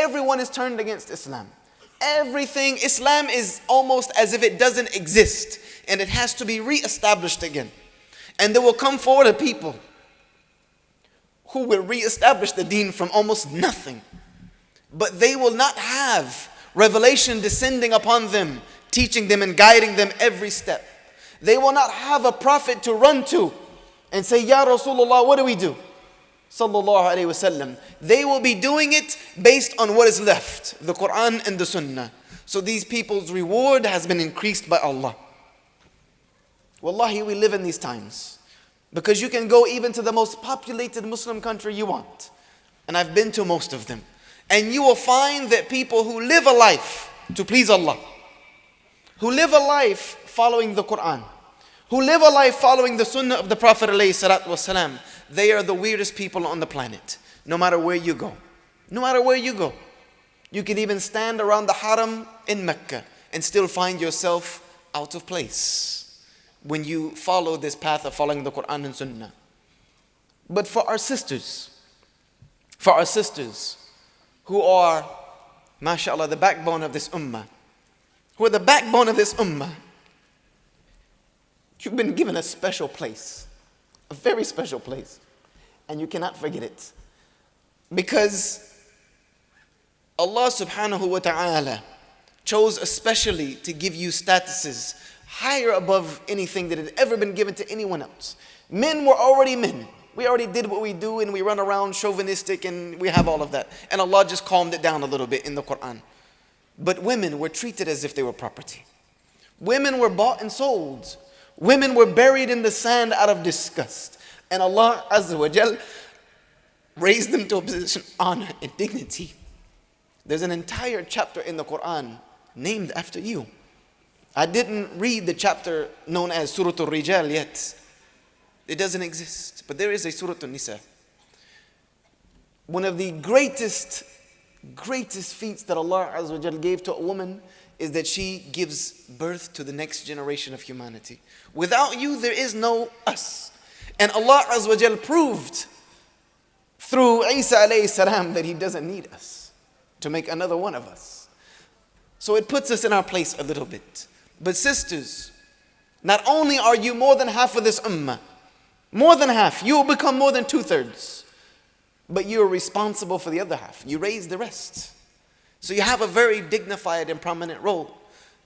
everyone is turned against Islam. Everything, Islam is almost as if it doesn't exist, and it has to be re-established again. And there will come forward a people who will re-establish the deen from almost nothing. But they will not have revelation descending upon them, teaching them and guiding them every step. They will not have a prophet to run to and say, Ya Rasulullah, what do we do? Sallallahu alayhi wasallam. They will be doing it based on what is left, the Quran and the Sunnah. So these people's reward has been increased by Allah. Wallahi, we live in these times. Because you can go even to the most populated Muslim country you want. And I've been to most of them. And you will find that people who live a life to please Allah, who live a life following the Quran, who live a life following the Sunnah of the Prophet ﷺ, they are the weirdest people on the planet. No matter where you go. No matter where you go. You can even stand around the Haram in Mecca and still find yourself out of place when you follow this path of following the Quran and Sunnah. But for our sisters who are, mashallah, the backbone of this ummah, who are the backbone of this ummah, you've been given a special place, a very special place, and you cannot forget it. Because Allah subhanahu wa ta'ala chose especially to give you statuses higher above anything that had ever been given to anyone else. Men were already men. We already did what we do and we run around chauvinistic and we have all of that. And Allah just calmed it down a little bit in the Quran. But women were treated as if they were property. Women were bought and sold. Women were buried in the sand out of disgust. And Allah Azza wa Jal raised them to a position of honor and dignity. There's an entire chapter in the Quran named after you. I didn't read the chapter known as Surah Al-Rijal yet. It doesn't exist. But there is a Surah Al-Nisa. One of the greatest feats that Allah Azza wa Jal gave to a woman is that she gives birth to the next generation of humanity. Without you, there is no us. And Allah Azza wa Jal proved through Isa alayhi salam that He doesn't need us to make another one of us. So it puts us in our place a little bit. But sisters, not only are you more than half of this ummah, more than half, you will become more than 2/3. But you are responsible for the other half. You raise the rest. So you have a very dignified and prominent role.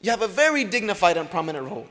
You have a very dignified and prominent role.